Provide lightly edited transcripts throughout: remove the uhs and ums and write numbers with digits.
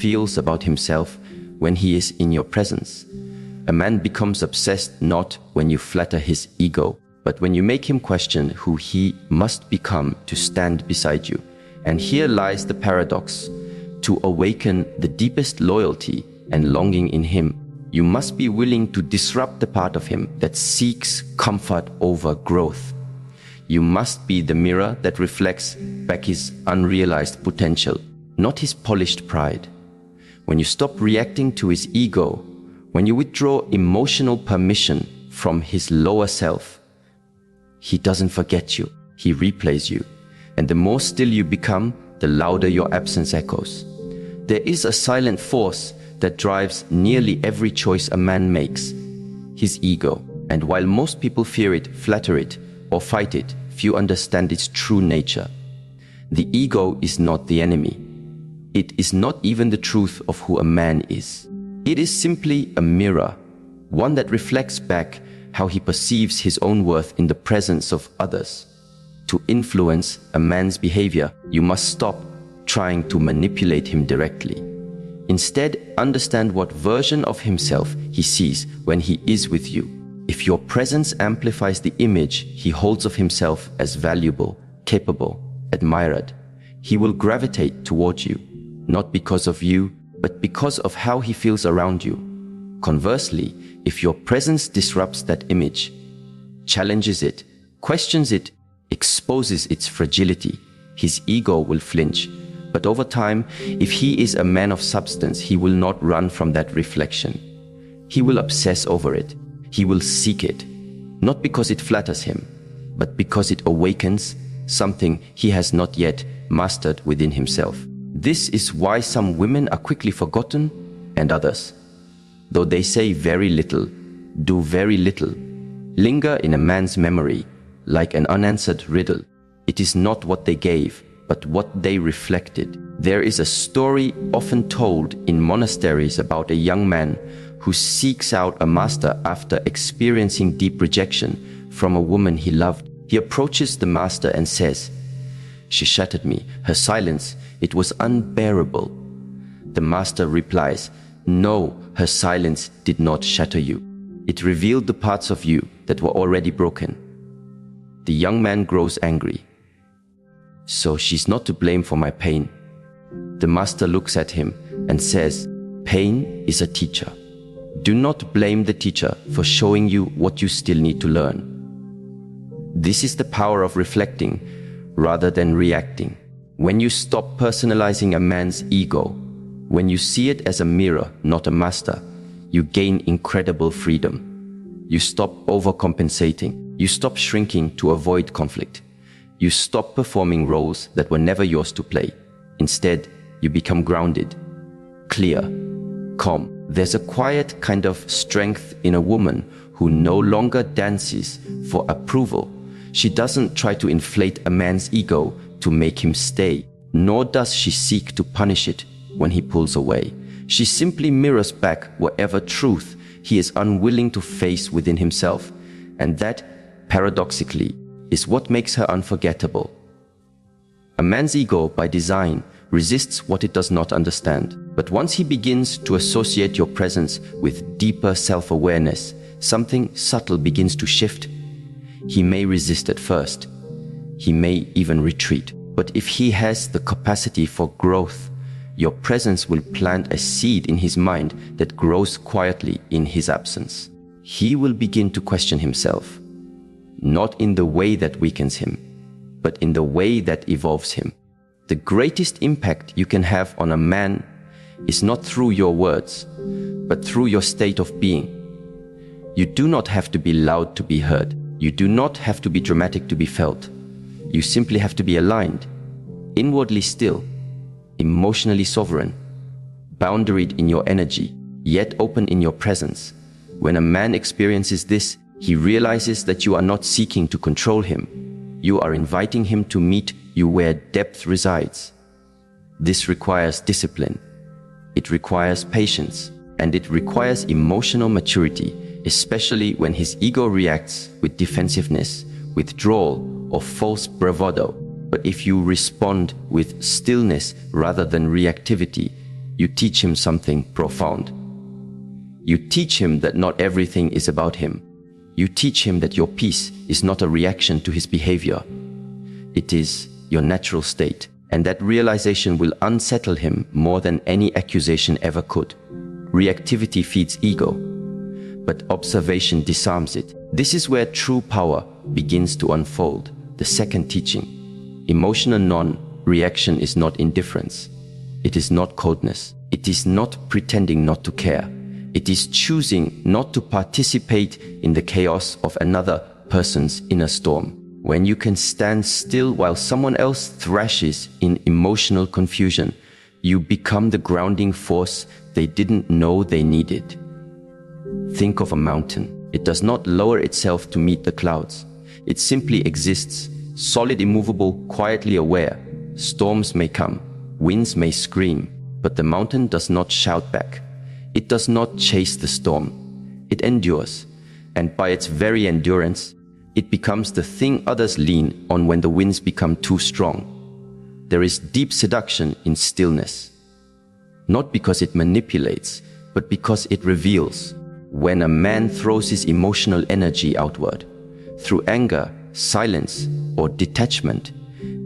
feels about himself when he is in your presence. A man becomes obsessed not when you flatter his ego, but when you make him question who he must become to stand beside you. And here lies the paradox. To awaken the deepest loyalty and longing in him, you must be willing to disrupt the part of him that seeks comfort over growth. You must be the mirror that reflects back his unrealized potential, not his polished pride. When you stop reacting to his ego, when you withdraw emotional permission from his lower self, he doesn't forget you, he replays you. And the more still you become, the louder your absence echoes. There is a silent force that drives nearly every choice a man makes, his ego. And while most people fear it, flatter it, or fight it, few understand its true nature. The ego is not the enemy. It is not even the truth of who a man is. It is simply a mirror, one that reflects back how he perceives his own worth in the presence of others. To influence a man's behavior, you must stop trying to manipulate him directly. Instead, understand what version of himself he sees when he is with you. If your presence amplifies the image he holds of himself as valuable, capable, admired, he will gravitate toward you, not because of you, but because of how he feels around you. Conversely, if your presence disrupts that image, challenges it, questions it, exposes its fragility, his ego will flinch. But over time, if he is a man of substance, he will not run from that reflection. He will obsess over it. He will seek it, not because it flatters him, but because it awakens something he has not yet mastered within himself. This is why some women are quickly forgotten and others, though they say very little, do very little, linger in a man's memory like an unanswered riddle. It is not what they gave, but what they reflected. There is a story often told in monasteries about a young man who seeks out a master after experiencing deep rejection from a woman he loved. He approaches the master and says, "She shattered me. Her silence, it was unbearable." The master replies, "No, her silence did not shatter you. It revealed the parts of you that were already broken." The young man grows angry. "So she's not to blame for my pain." The master looks at him and says, "Pain is a teacher. Do not blame the teacher for showing you what you still need to learn." This is the power of reflecting rather than reacting. When you stop personalizing a man's ego, when you see it as a mirror, not a master, you gain incredible freedom. You stop overcompensating. You stop shrinking to avoid conflict. You stop performing roles that were never yours to play. Instead, you become grounded, clear, calm. There's a quiet kind of strength in a woman who no longer dances for approval. She doesn't try to inflate a man's ego to make him stay, nor does she seek to punish it when he pulls away. She simply mirrors back whatever truth he is unwilling to face within himself, and that, paradoxically, is what makes her unforgettable. A man's ego, by design, resists what it does not understand. But once he begins to associate your presence with deeper self-awareness, something subtle begins to shift. He may resist at first. He may even retreat. But if he has the capacity for growth, your presence will plant a seed in his mind that grows quietly in his absence. He will begin to question himself, not in the way that weakens him, but in the way that evolves him. The greatest impact you can have on a man is not through your words, but through your state of being. You do not have to be loud to be heard. You do not have to be dramatic to be felt. You simply have to be aligned, inwardly still, emotionally sovereign, boundaried in your energy, yet open in your presence. When a man experiences this, he realizes that you are not seeking to control him. You are inviting him to meet you where depth resides. This requires discipline. It requires patience, and it requires emotional maturity, especially when his ego reacts with defensiveness, withdrawal, or false bravado. But if you respond with stillness rather than reactivity, you teach him something profound. You teach him that not everything is about him. You teach him that your peace is not a reaction to his behavior. It is your natural state, and that realization will unsettle him more than any accusation ever could. Reactivity feeds ego, but observation disarms it. This is where true power begins to unfold. The second teaching. Emotional non-reaction is not indifference. It is not coldness. It is not pretending not to care. It is choosing not to participate in the chaos of another person's inner storm. When you can stand still while someone else thrashes in emotional confusion, you become the grounding force they didn't know they needed. Think of a mountain. It does not lower itself to meet the clouds. It simply exists, solid, immovable, quietly aware. Storms may come, winds may scream, but the mountain does not shout back. It does not chase the storm. It endures, and by its very endurance, it becomes the thing others lean on when the winds become too strong. There is deep seduction in stillness, not because it manipulates, but because it reveals. When a man throws his emotional energy outward, through anger, silence, or detachment,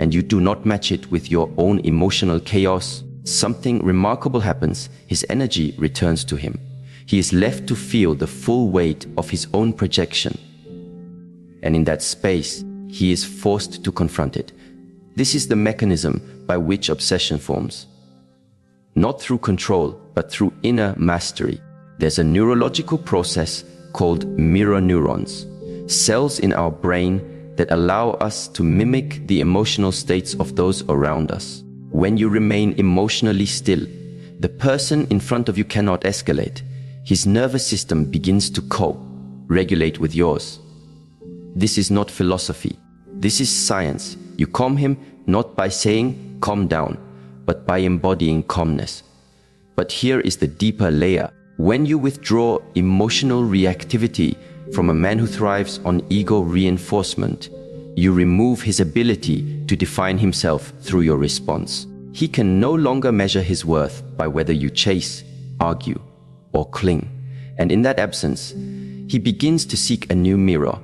and you do not match it with your own emotional chaos, something remarkable happens. His energy returns to him. He is left to feel the full weight of his own projection. And in that space, he is forced to confront it. This is the mechanism by which obsession forms. Not through control, but through inner mastery. There's a neurological process called mirror neurons, cells in our brain that allow us to mimic the emotional states of those around us. When you remain emotionally still, the person in front of you cannot escalate. His nervous system begins to cope, regulate with yours. This is not philosophy. This is science. You calm him not by saying, calm down, but by embodying calmness. But here is the deeper layer. When you withdraw emotional reactivity from a man who thrives on ego reinforcement, you remove his ability to define himself through your response. He can no longer measure his worth by whether you chase, argue, or cling. And in that absence, he begins to seek a new mirror,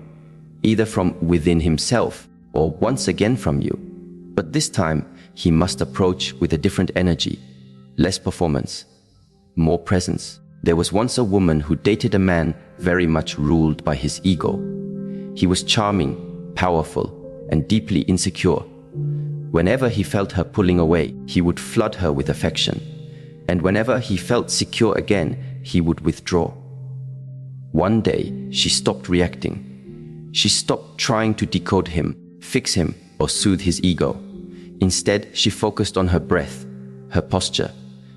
either from within himself or once again from you. But this time, he must approach with a different energy, less performance, more presence. There was once a woman who dated a man very much ruled by his ego. He was charming, powerful, and deeply insecure. Whenever he felt her pulling away, he would flood her with affection. And whenever he felt secure again, he would withdraw. One day, she stopped reacting. She stopped trying to decode him, fix him, or soothe his ego. Instead, she focused on her breath, her posture,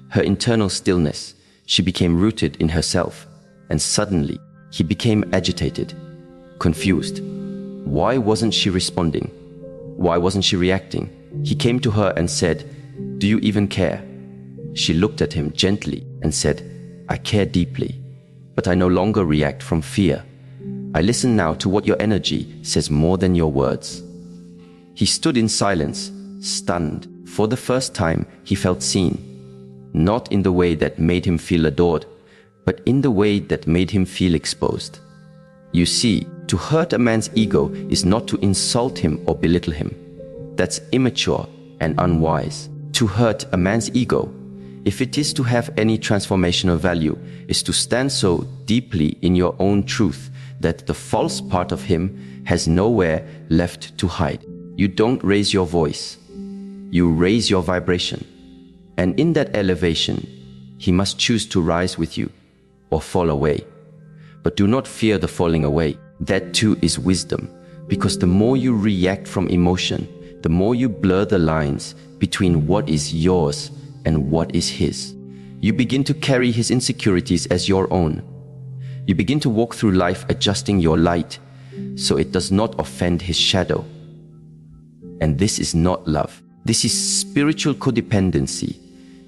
her internal stillness. She became rooted in herself, and suddenly, he became agitated, confused. Why wasn't she responding? Why wasn't she reacting? He came to her and said, "Do you even care?" She looked at him gently and said, "I care deeply, but I no longer react from fear. I listen now to what your energy says more than your words." He stood in silence, stunned. For the first time, he felt seen. Not in the way that made him feel adored, but in the way that made him feel exposed. You see, to hurt a man's ego is not to insult him or belittle him. That's immature and unwise. To hurt a man's ego, if it is to have any transformational value, is to stand so deeply in your own truth that the false part of him has nowhere left to hide. You don't raise your voice, you raise your vibration. And in that elevation, he must choose to rise with you or fall away. But do not fear the falling away. That too is wisdom, because the more you react from emotion, the more you blur the lines between what is yours and what is his. You begin to carry his insecurities as your own. You begin to walk through life adjusting your light so it does not offend his shadow. And this is not love. This is spiritual codependency.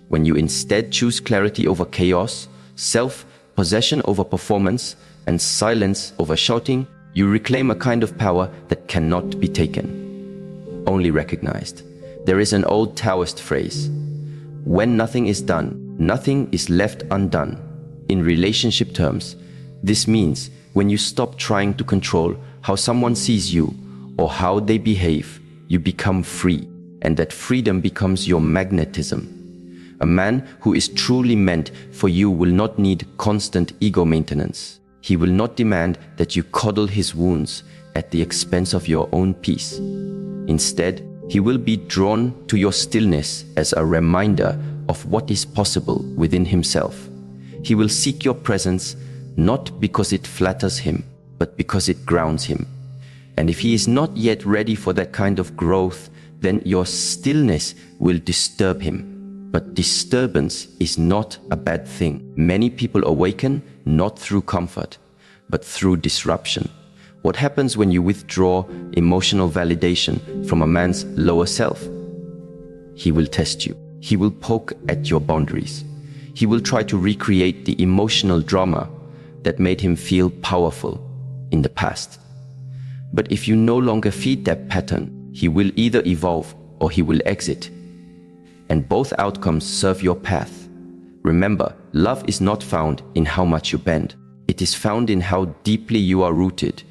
When you instead choose clarity over chaos, self-possession over performance, and silence over shouting, you reclaim a kind of power that cannot be taken, only recognized. There is an old Taoist phrase, "When nothing is done, Nothing is left undone. In relationship terms, this means when you stop trying to control how someone sees you or how they behave, you become free, and that freedom becomes your magnetism. A man who is truly meant for you will not need constant ego maintenance. He will not demand that you coddle his wounds at the expense of your own peace. Instead, he will be drawn to your stillness as a reminder of what is possible within himself. He will seek your presence not because it flatters him, but because it grounds him. And if he is not yet ready for that kind of growth, then your stillness will disturb him. But disturbance is not a bad thing. Many people awaken not through comfort, but through disruption. What happens when you withdraw emotional validation from a man's lower self? He will test you. He will poke at your boundaries. He will try to recreate the emotional drama that made him feel powerful in the past. But if you no longer feed that pattern, he will either evolve or he will exit. And both outcomes serve your path. Remember, love is not found in how much you bend. It is found in how deeply you are rooted.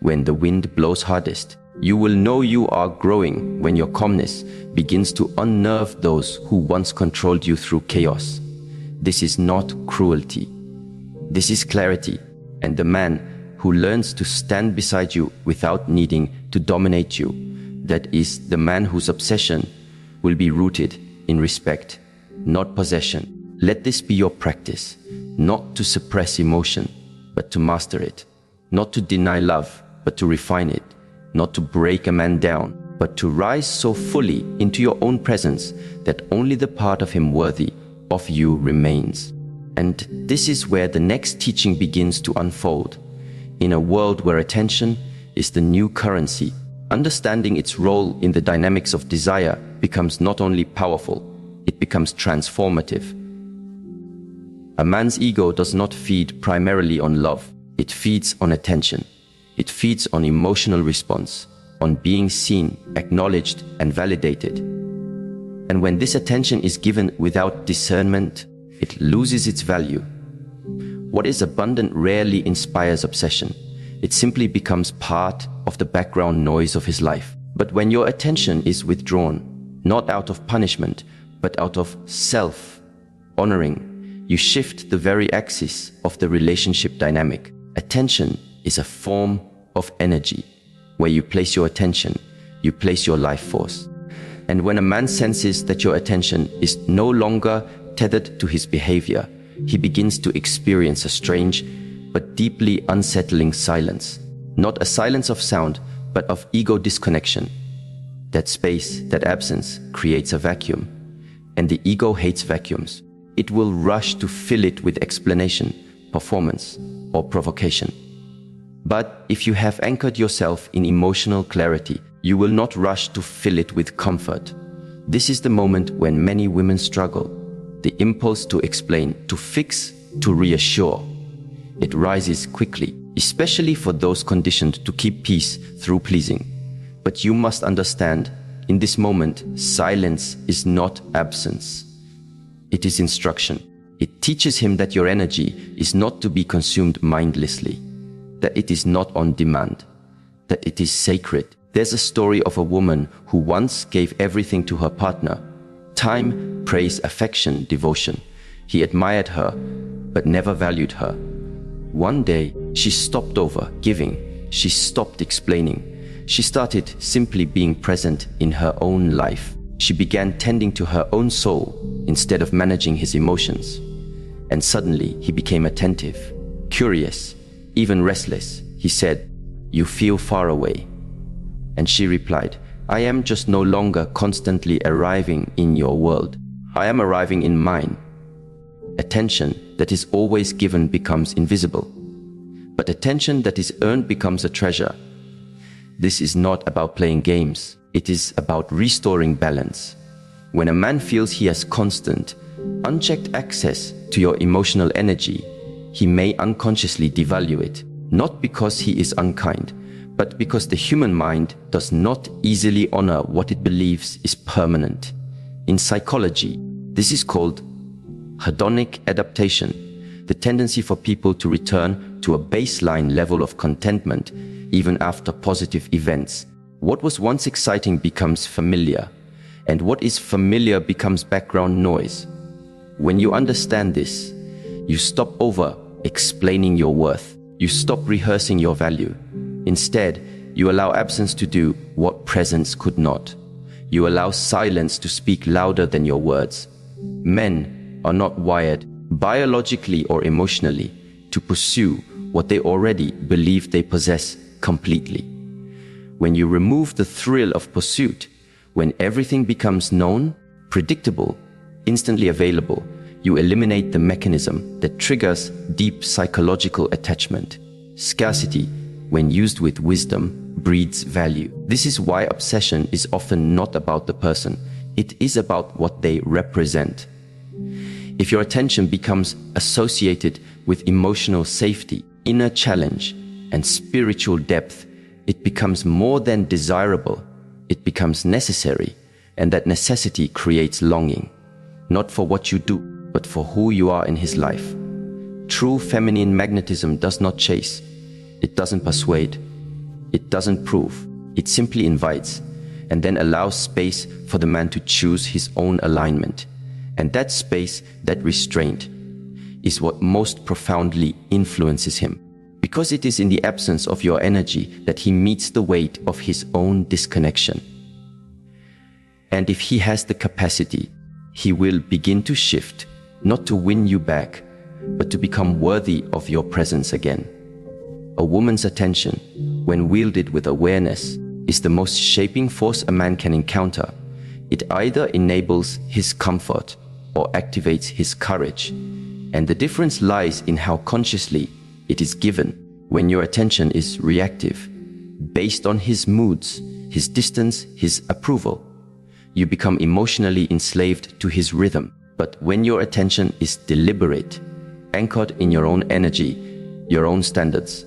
When the wind blows hardest, you will know you are growing when your calmness begins to unnerve those who once controlled you through chaos. This is not cruelty. This is clarity. And the man who learns to stand beside you without needing to dominate you, that is the man whose obsession will be rooted in respect, not possession. Let this be your practice, not to suppress emotion, but to master it, not to deny love, but to refine it, not to break a man down, but to rise so fully into your own presence that only the part of him worthy of you remains. And this is where the next teaching begins to unfold. In a world where attention is the new currency, understanding its role in the dynamics of desire becomes not only powerful, it becomes transformative. A man's ego does not feed primarily on love. It feeds on attention. It feeds on emotional response, on being seen, acknowledged, and validated. And when this attention is given without discernment, it loses its value. What is abundant rarely inspires obsession. It simply becomes part of the background noise of his life. But when your attention is withdrawn, not out of punishment, but out of self-honoring, you shift the very axis of the relationship dynamic. Attention is a form of energy. Where you place your attention, you place your life force. And when a man senses that your attention is no longer tethered to his behavior, he begins to experience a strange but deeply unsettling silence. Not a silence of sound, but of ego disconnection. That space, that absence, creates a vacuum. And the ego hates vacuums. It will rush to fill it with explanation, performance, or provocation. But if you have anchored yourself in emotional clarity, you will not rush to fill it with comfort. This is the moment when many women struggle. The impulse to explain, to fix, to reassure. It rises quickly, especially for those conditioned to keep peace through pleasing. But you must understand, in this moment, silence is not absence. It is instruction. It teaches him that your energy is not to be consumed mindlessly, that it is not on demand, that it is sacred. There's a story of a woman who once gave everything to her partner: time, praise, affection, devotion. He admired her, but never valued her. One day, she stopped over giving. She stopped explaining. She started simply being present in her own life. She began tending to her own soul instead of managing his emotions. And suddenly, he became attentive, curious, even restless. He said, "You feel far away." And she replied, "I am just no longer constantly arriving in your world. I am arriving in mine." Attention that is always given becomes invisible, but attention that is earned becomes a treasure. This is not about playing games. It is about restoring balance. When a man feels he has constant, unchecked access to your emotional energy, he may unconsciously devalue it, not because he is unkind, but because the human mind does not easily honor what it believes is permanent. In psychology, this is called hedonic adaptation, the tendency for people to return to a baseline level of contentment even after positive events. What was once exciting becomes familiar, and what is familiar becomes background noise. When you understand this, you stop over-explaining your worth. You stop rehearsing your value. Instead, you allow absence to do what presence could not. You allow silence to speak louder than your words. Men are not wired, biologically or emotionally, to pursue what they already believe they possess completely. When you remove the thrill of pursuit, when everything becomes known, predictable, instantly available, you eliminate the mechanism that triggers deep psychological attachment. Scarcity, when used with wisdom, breeds value. This is why obsession is often not about the person. It is about what they represent. If your attention becomes associated with emotional safety, inner challenge, and spiritual depth, it becomes more than desirable. It becomes necessary, and that necessity creates longing, not for what you do, but for who you are in his life. True feminine magnetism does not chase. It doesn't persuade. It doesn't prove. It simply invites, and then allows space for the man to choose his own alignment. And that space, that restraint, is what most profoundly influences him. Because it is in the absence of your energy that he meets the weight of his own disconnection. And if he has the capacity, he will begin to shift, not to win you back, but to become worthy of your presence again. A woman's attention, when wielded with awareness, is the most shaping force a man can encounter. It either enables his comfort or activates his courage. And the difference lies in how consciously it is given. When your attention is reactive, based on his moods, his distance, his approval, you become emotionally enslaved to his rhythm. But when your attention is deliberate, anchored in your own energy, your own standards,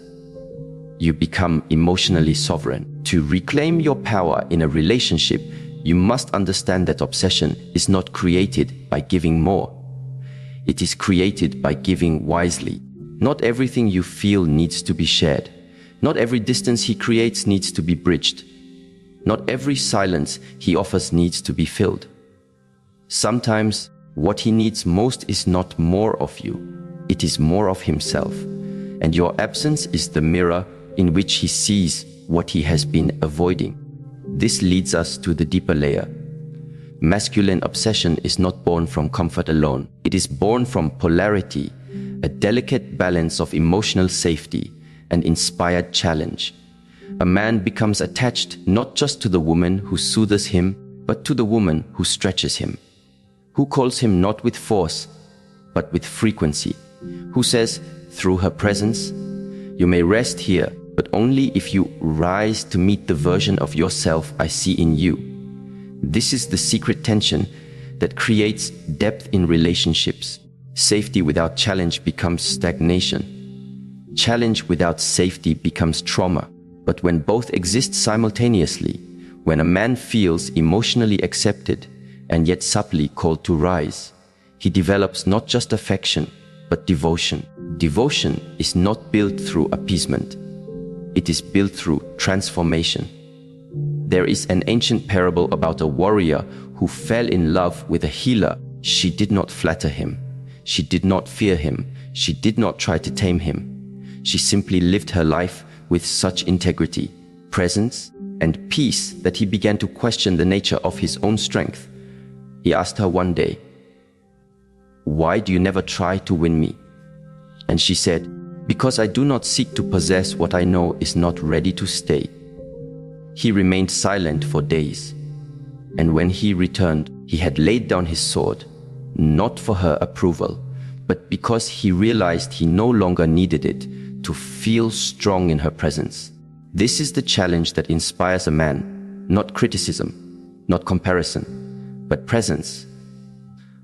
you become emotionally sovereign. To reclaim your power in a relationship, you must understand that obsession is not created by giving more. It is created by giving wisely. Not everything you feel needs to be shared. Not every distance he creates needs to be bridged. Not every silence he offers needs to be filled. Sometimes, what he needs most is not more of you. It is more of himself. And your absence is the mirror in which he sees what he has been avoiding. This leads us to the deeper layer. Masculine obsession is not born from comfort alone. It is born from polarity, a delicate balance of emotional safety and inspired challenge. A man becomes attached not just to the woman who soothes him, but to the woman who stretches him, who calls him not with force, but with frequency, who says, through her presence, you may rest here, but only if you rise to meet the version of yourself I see in you. This is the secret tension that creates depth in relationships. Safety without challenge becomes stagnation. Challenge without safety becomes trauma. But when both exist simultaneously, when a man feels emotionally accepted and yet subtly called to rise, he develops not just affection, but devotion. Devotion is not built through appeasement. It is built through transformation. There is an ancient parable about a warrior who fell in love with a healer. She did not flatter him. She did not fear him. She did not try to tame him. She simply lived her life with such integrity, presence, and peace that he began to question the nature of his own strength. He asked her one day, "Why do you never try to win me?" And she said, "Because I do not seek to possess what I know is not ready to stay." He remained silent for days, and when he returned, he had laid down his sword, not for her approval, but because he realized he no longer needed it to feel strong in her presence. This is the challenge that inspires a man, not criticism, not comparison, but presence.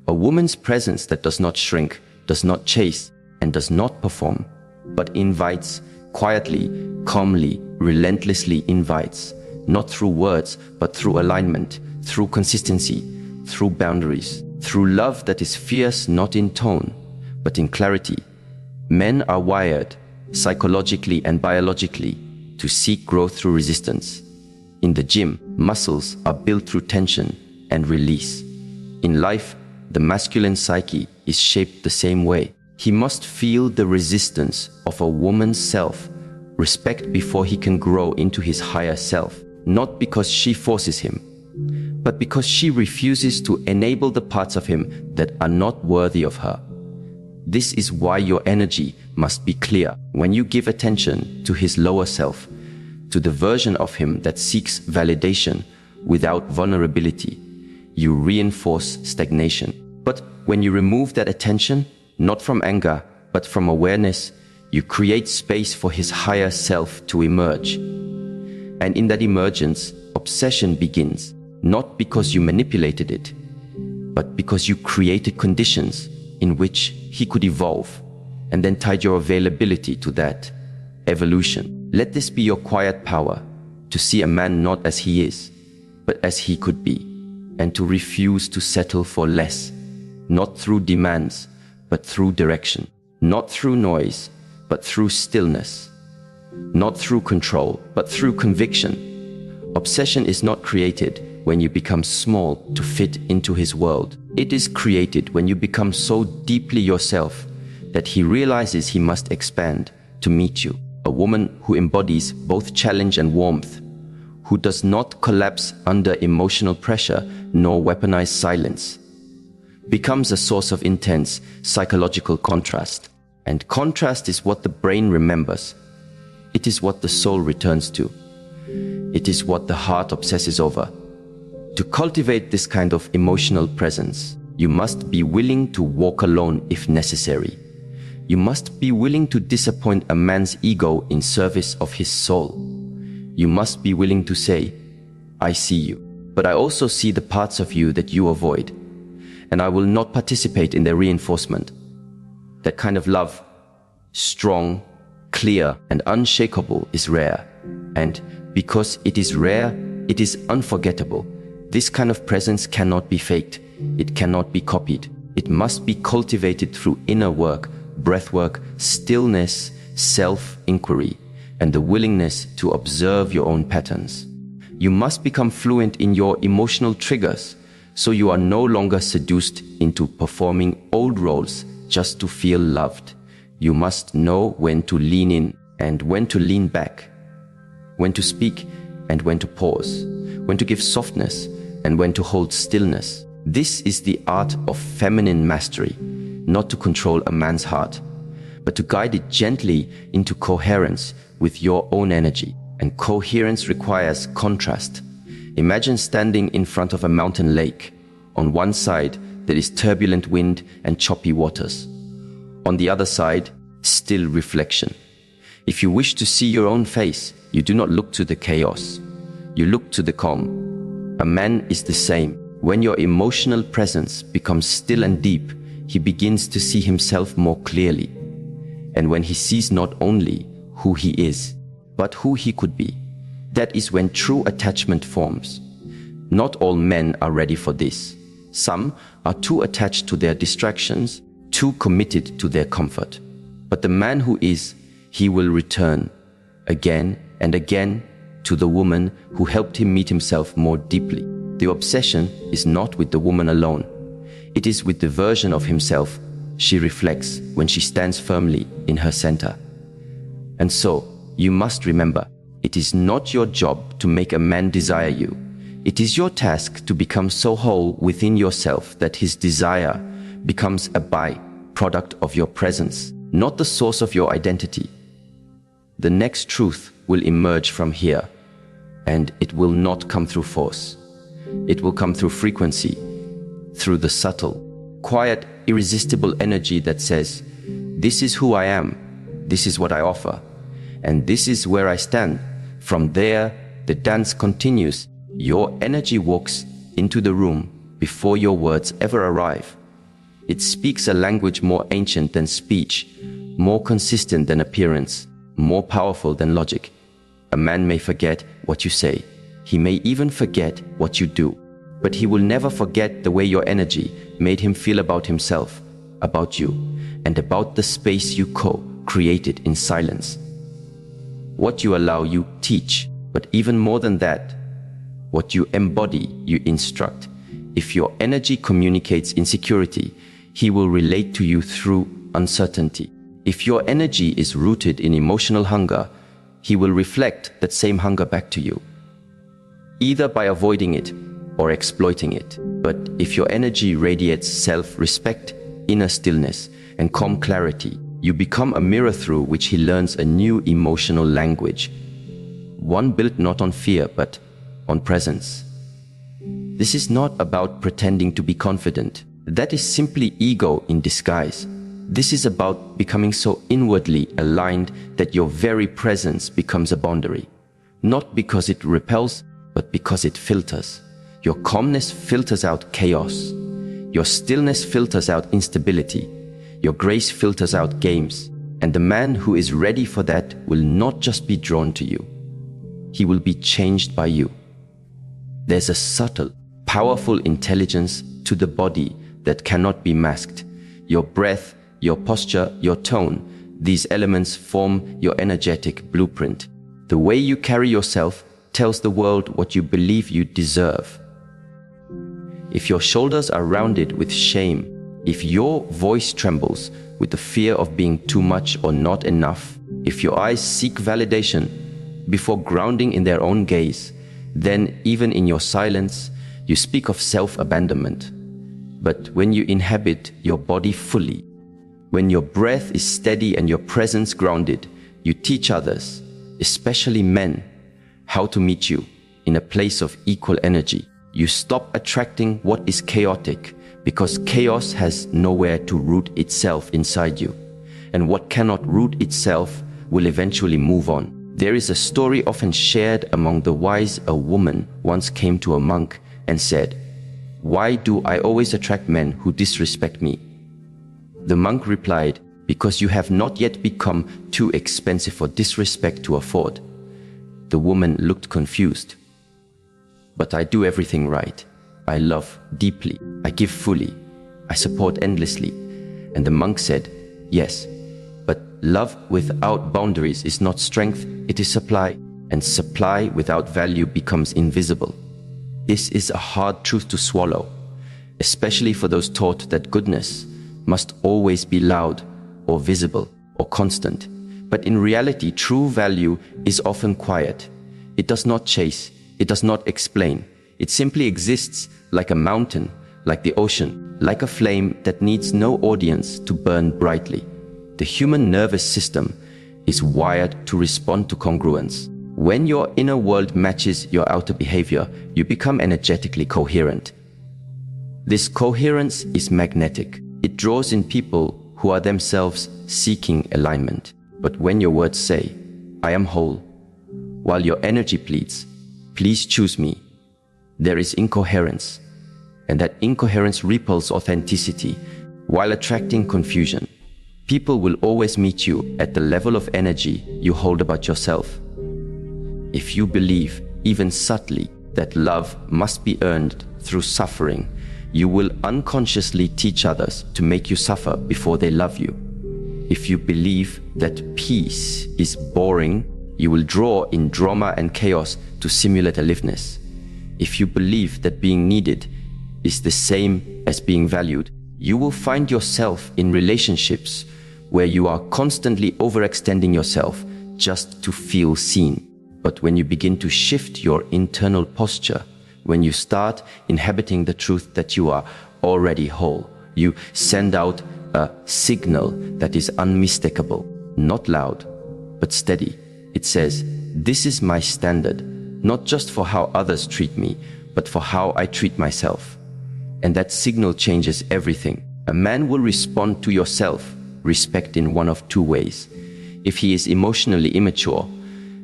A woman's presence that does not shrink, does not chase, and does not perform, but invites, quietly, calmly, relentlessly invites, not through words, but through alignment, through consistency, through boundaries, through love that is fierce not in tone, but in clarity. Men are wired, psychologically and biologically, to seek growth through resistance. In the gym, muscles are built through tension and release. In life, the masculine psyche is shaped the same way. He must feel the resistance of a woman's self, respect before he can grow into his higher self, not because she forces him, but because she refuses to enable the parts of him that are not worthy of her. This is why your energy must be clear. When you give attention to his lower self, to the version of him that seeks validation without vulnerability, you reinforce stagnation. But when you remove that attention, not from anger, but from awareness, you create space for his higher self to emerge. And in that emergence, obsession begins, not because you manipulated it, but because you created conditions in which he could evolve, and then tied your availability to that evolution. Let this be your quiet power, to see a man not as he is, but as he could be, and to refuse to settle for less, not through demands, but through direction, not through noise, but through stillness, not through control, but through conviction. Obsession is not created when you become small to fit into his world. It is created when you become so deeply yourself that he realizes he must expand to meet you. A woman who embodies both challenge and warmth, who does not collapse under emotional pressure nor weaponize silence, becomes a source of intense psychological contrast. And contrast is what the brain remembers. It is what the soul returns to. It is what the heart obsesses over. To cultivate this kind of emotional presence, you must be willing to walk alone if necessary. You must be willing to disappoint a man's ego in service of his soul. You must be willing to say, I see you, but I also see the parts of you that you avoid, and I will not participate in their reinforcement. That kind of love, strong, clear, and unshakable, is rare. And because it is rare, it is unforgettable. This kind of presence cannot be faked. It cannot be copied. It must be cultivated through inner work, breath work, stillness, self-inquiry, and the willingness to observe your own patterns. You must become fluent in your emotional triggers, so you are no longer seduced into performing old roles just to feel loved. You must know when to lean in and when to lean back, when to speak and when to pause, when to give softness and when to hold stillness. This is the art of feminine mastery, not to control a man's heart, but to guide it gently into coherence with your own energy. And coherence requires contrast. Imagine standing in front of a mountain lake. On one side, there is turbulent wind and choppy waters. On the other side, still reflection. If you wish to see your own face, you do not look to the chaos. You look to the calm. A man is the same. When your emotional presence becomes still and deep, he begins to see himself more clearly. And when he sees not only who he is, but who he could be, that is when true attachment forms. Not all men are ready for this. Some are too attached to their distractions, too committed to their comfort. But the man who is, he will return again and again to the woman who helped him meet himself more deeply. The obsession is not with the woman alone. It is with the version of himself she reflects when she stands firmly in her center. And so, you must remember, it is not your job to make a man desire you. It is your task to become so whole within yourself that his desire becomes a byproduct of your presence, not the source of your identity. The next truth will emerge from here, and it will not come through force. It will come through frequency, through the subtle, quiet, irresistible energy that says, this is who I am, this is what I offer, and this is where I stand. From there, the dance continues. Your energy walks into the room before your words ever arrive. It speaks a language more ancient than speech, more consistent than appearance, more powerful than logic. A man may forget what you say. He may even forget what you do. But he will never forget the way your energy made him feel about himself, about you, and about the space you co-created in silence. What you allow, you teach, but even more than that, what you embody, you instruct. If your energy communicates insecurity, he will relate to you through uncertainty. If your energy is rooted in emotional hunger, he will reflect that same hunger back to you, either by avoiding it or exploiting it. But if your energy radiates self-respect, inner stillness, and calm clarity, you become a mirror through which he learns a new emotional language, one built not on fear but on presence. This is not about pretending to be confident. That is simply ego in disguise. This is about becoming so inwardly aligned that your very presence becomes a boundary, not because it repels, but because it filters. Your calmness filters out chaos. Your stillness filters out instability. Your grace filters out games. And the man who is ready for that will not just be drawn to you. He will be changed by you. There's a subtle, powerful intelligence to the body that cannot be masked. Your breath, your posture, your tone, these elements form your energetic blueprint. The way you carry yourself tells the world what you believe you deserve. If your shoulders are rounded with shame, if your voice trembles with the fear of being too much or not enough, if your eyes seek validation before grounding in their own gaze, then even in your silence, you speak of self-abandonment. But when you inhabit your body fully, when your breath is steady and your presence grounded, you teach others, especially men, how to meet you in a place of equal energy. You stop attracting what is chaotic because chaos has nowhere to root itself inside you. And what cannot root itself will eventually move on. There is a story often shared among the wise. A woman once came to a monk and said, "Why do I always attract men who disrespect me?" The monk replied, "Because you have not yet become too expensive for disrespect to afford." The woman looked confused. "But I do everything right. I love deeply. I give fully. I support endlessly." And the monk said, "Yes, but love without boundaries is not strength, it is supply. And supply without value becomes invisible." This is a hard truth to swallow, especially for those taught that goodness must always be loud or visible or constant. But in reality, true value is often quiet. It does not chase, it does not explain. It simply exists like a mountain, like the ocean, like a flame that needs no audience to burn brightly. The human nervous system is wired to respond to congruence. When your inner world matches your outer behavior, you become energetically coherent. This coherence is magnetic. It draws in people who are themselves seeking alignment. But when your words say, "I am whole," while your energy pleads, "Please choose me," there is incoherence. And that incoherence repels authenticity while attracting confusion. People will always meet you at the level of energy you hold about yourself. If you believe, even subtly, that love must be earned through suffering, you will unconsciously teach others to make you suffer before they love you. If you believe that peace is boring, you will draw in drama and chaos to simulate aliveness. If you believe that being needed is the same as being valued, you will find yourself in relationships where you are constantly overextending yourself just to feel seen. But when you begin to shift your internal posture, when you start inhabiting the truth that you are already whole, you send out a signal that is unmistakable, not loud, but steady. It says, "This is my standard, not just for how others treat me, but for how I treat myself." And that signal changes everything. A man will respond to your self-respect in one of two ways. If he is emotionally immature,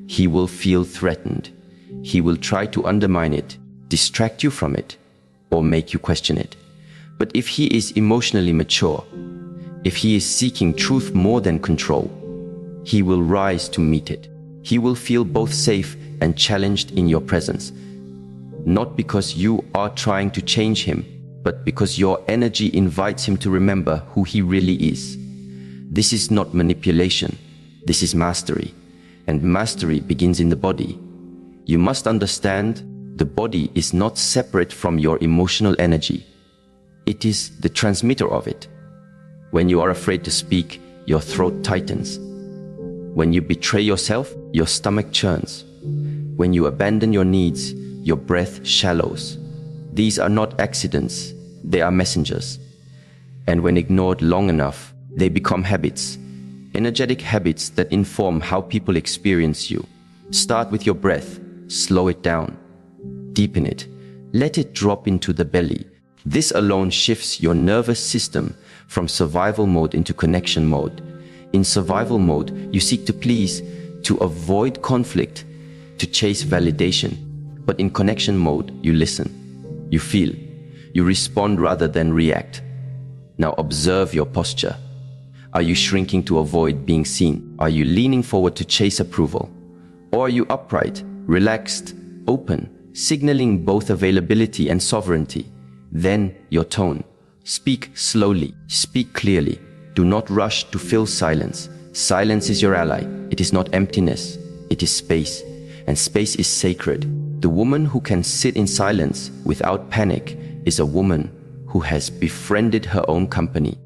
he will feel threatened. He will try to undermine it, distract you from it, or make you question it. But if he is emotionally mature, if he is seeking truth more than control, he will rise to meet it. He will feel both safe and challenged in your presence, not because you are trying to change him, but because your energy invites him to remember who he really is. This is not manipulation. This is mastery. And mastery begins in the body. You must understand the body is not separate from your emotional energy. It is the transmitter of it. When you are afraid to speak, your throat tightens. When you betray yourself, your stomach churns. When you abandon your needs, your breath shallows. These are not accidents, they are messengers. And when ignored long enough, they become habits. Energetic habits that inform how people experience you. Start with your breath, slow it down, deepen it, let it drop into the belly. This alone shifts your nervous system from survival mode into connection mode. In survival mode, you seek to please, to avoid conflict, to chase validation. But in connection mode, you listen, you feel, you respond rather than react. Now observe your posture. Are you shrinking to avoid being seen? Are you leaning forward to chase approval? Or are you upright, relaxed, open, signaling both availability and sovereignty? Then your tone. Speak slowly, speak clearly. Do not rush to fill silence. Silence is your ally. It is not emptiness, it is space. And space is sacred. The woman who can sit in silence without panic is a woman who has befriended her own company.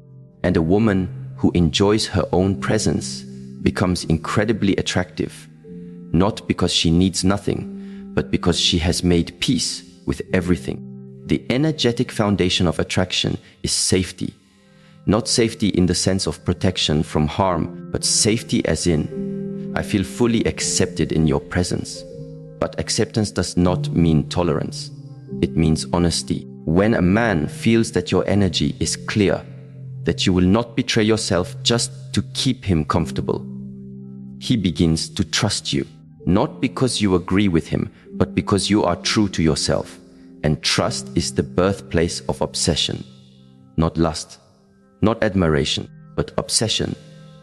And a woman who enjoys her own presence becomes incredibly attractive. Not because she needs nothing, but because she has made peace with everything. The energetic foundation of attraction is safety. Not safety in the sense of protection from harm, but safety as in, I feel fully accepted in your presence. But acceptance does not mean tolerance. It means honesty. When a man feels that your energy is clear, that you will not betray yourself just to keep him comfortable, he begins to trust you. Not because you agree with him, but because you are true to yourself. And trust is the birthplace of obsession. Not lust, not admiration, but obsession.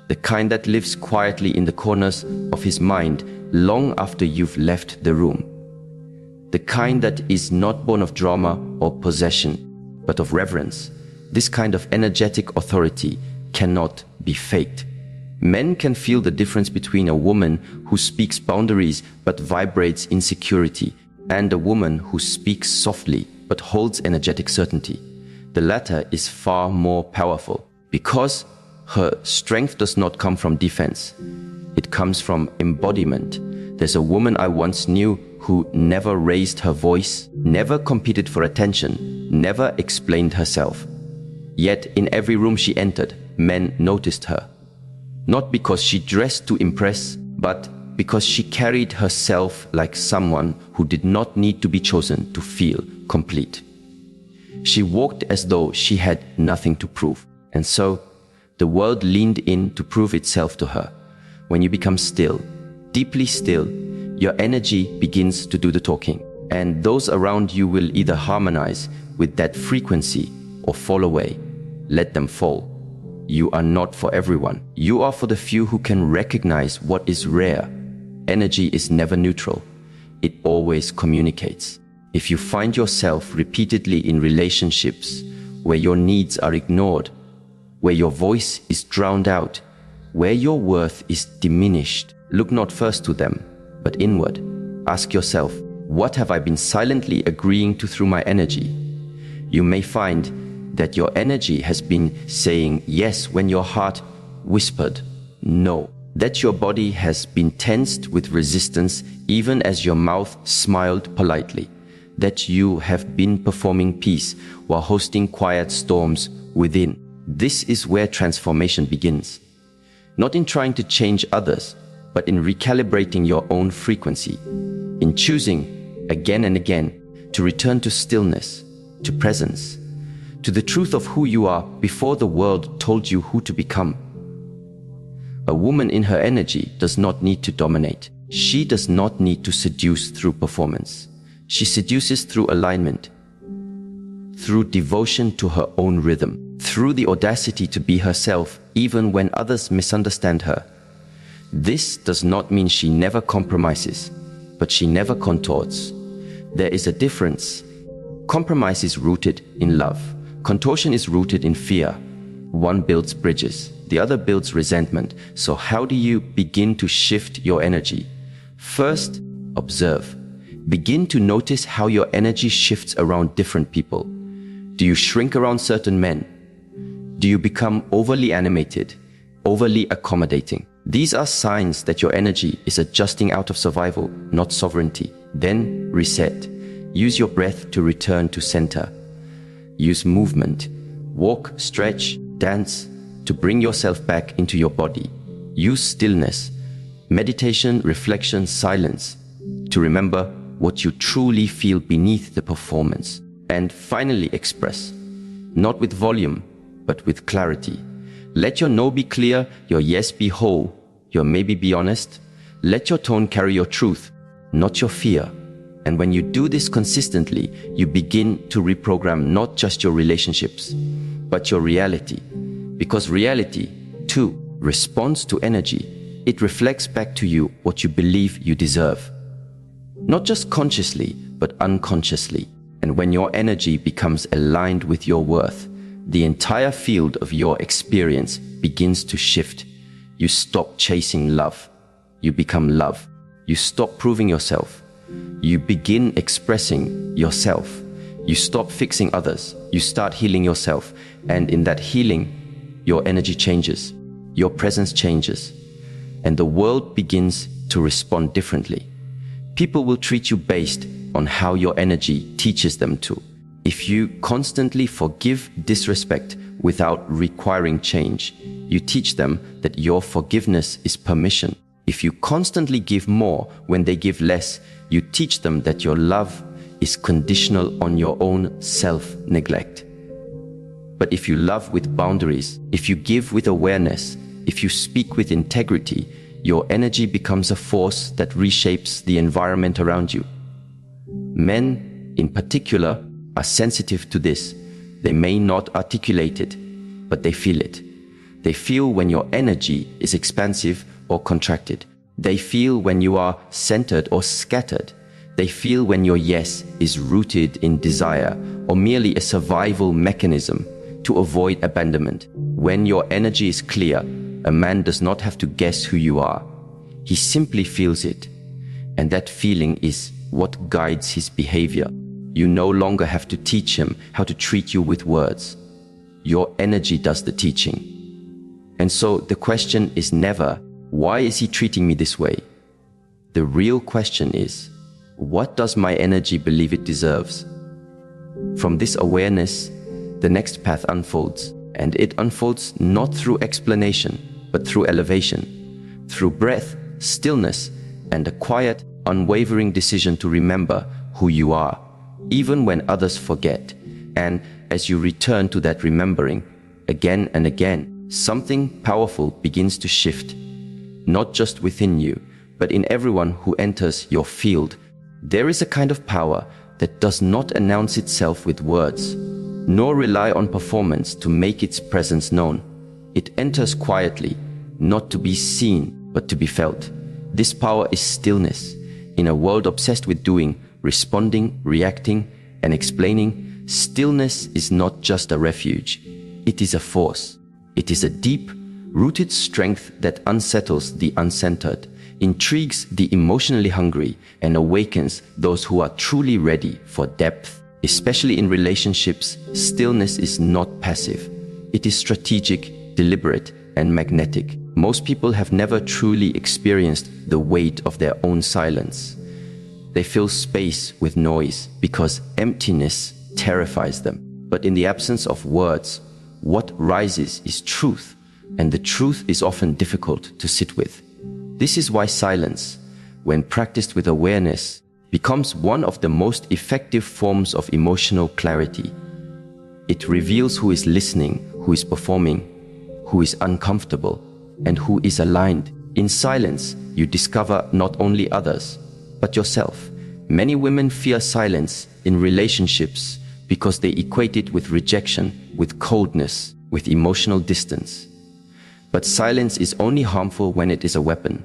The kind that lives quietly in the corners of his mind long after you've left the room. The kind that is not born of drama or possession, but of reverence. This kind of energetic authority cannot be faked. Men can feel the difference between a woman who speaks boundaries but vibrates insecurity, and a woman who speaks softly but holds energetic certainty. The latter is far more powerful because her strength does not come from defense. It comes from embodiment. There's a woman I once knew who never raised her voice, never competed for attention, never explained herself. Yet in every room she entered, men noticed her. Not because she dressed to impress, but because she carried herself like someone who did not need to be chosen to feel complete. She walked as though she had nothing to prove, and so the world leaned in to prove itself to her. When you become still, deeply still, your energy begins to do the talking, and those around you will either harmonize with that frequency or fall away. Let them fall. You are not for everyone. You are for the few who can recognize what is rare. Energy is never neutral. It always communicates. If you find yourself repeatedly in relationships where your needs are ignored, where your voice is drowned out, where your worth is diminished, look not first to them, but inward. Ask yourself, what have I been silently agreeing to through my energy? You may find that your energy has been saying yes when your heart whispered no. That your body has been tensed with resistance even as your mouth smiled politely. That you have been performing peace while hosting quiet storms within. This is where transformation begins. Not in trying to change others, but in recalibrating your own frequency. In choosing, again and again, to return to stillness, to presence, to the truth of who you are before the world told you who to become. A woman in her energy does not need to dominate. She does not need to seduce through performance. She seduces through alignment, through devotion to her own rhythm, through the audacity to be herself even when others misunderstand her. This does not mean she never compromises, but she never contorts. There is a difference. Compromise is rooted in love. Contortion is rooted in fear. One builds bridges, the other builds resentment. So how do you begin to shift your energy? First, observe. Begin to notice how your energy shifts around different people. Do you shrink around certain men? Do you become overly animated, overly accommodating? These are signs that your energy is adjusting out of survival, not sovereignty. Then reset. Use your breath to return to center. Use movement. Walk, stretch, dance to bring yourself back into your body. Use stillness, meditation, reflection, silence to remember what you truly feel beneath the performance. And finally express, not with volume, but with clarity. Let your no be clear, your yes be whole, your maybe be honest. Let your tone carry your truth, not your fear. And when you do this consistently, you begin to reprogram not just your relationships, but your reality. Because reality, too, responds to energy. It reflects back to you what you believe you deserve. Not just consciously, but unconsciously. And when your energy becomes aligned with your worth, the entire field of your experience begins to shift. You stop chasing love. You become love. You stop proving yourself. You begin expressing yourself. You stop fixing others. You start healing yourself. And in that healing, your energy changes. Your presence changes. And the world begins to respond differently. People will treat you based on how your energy teaches them to. If you constantly forgive disrespect without requiring change, you teach them that your forgiveness is permission. If you constantly give more when they give less, you teach them that your love is conditional on your own self-neglect. But if you love with boundaries, if you give with awareness, if you speak with integrity, your energy becomes a force that reshapes the environment around you. Men, in particular, are sensitive to this. They may not articulate it, but they feel it. They feel when your energy is expansive or contracted. They feel when you are centered or scattered. They feel when your yes is rooted in desire or merely a survival mechanism to avoid abandonment. When your energy is clear, a man does not have to guess who you are. He simply feels it. And that feeling is what guides his behavior. You no longer have to teach him how to treat you with words. Your energy does the teaching. And so the question is never, why is he treating me this way? The real question is, what does my energy believe it deserves? From this awareness, the next path unfolds, and it unfolds not through explanation, but through elevation, through breath, stillness, and a quiet, unwavering decision to remember who you are, even when others forget. And as you return to that remembering, again and again, something powerful begins to shift, not just within you, but in everyone who enters your field. There is a kind of power that does not announce itself with words, nor rely on performance to make its presence known. It enters quietly, not to be seen, but to be felt. This power is stillness. In a world obsessed with doing, responding, reacting, and explaining, stillness is not just a refuge. It is a force. It is a deep, rooted strength that unsettles the uncentered, intrigues the emotionally hungry, and awakens those who are truly ready for depth. Especially in relationships, stillness is not passive. It is strategic, deliberate, and magnetic. Most people have never truly experienced the weight of their own silence. They fill space with noise because emptiness terrifies them. But in the absence of words, what rises is truth, and the truth is often difficult to sit with. This is why silence, when practiced with awareness, becomes one of the most effective forms of emotional clarity. It reveals who is listening, who is performing, who is uncomfortable, and who is aligned. In silence, you discover not only others, but yourself. Many women fear silence in relationships because they equate it with rejection, with coldness, with emotional distance. But silence is only harmful when it is a weapon,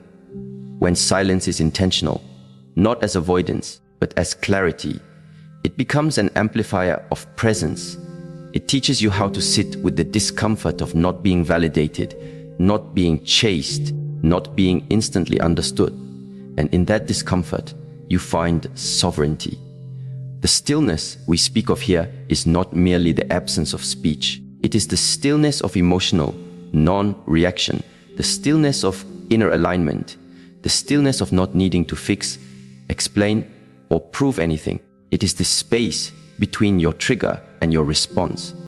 when silence is intentional, not as avoidance, but as clarity. It becomes an amplifier of presence. It teaches you how to sit with the discomfort of not being validated, not being chased, not being instantly understood. And in that discomfort, you find sovereignty. The stillness we speak of here is not merely the absence of speech. It is the stillness of emotional non-reaction, the stillness of inner alignment, the stillness of not needing to fix, explain, or prove anything. It is the space between your trigger and your response.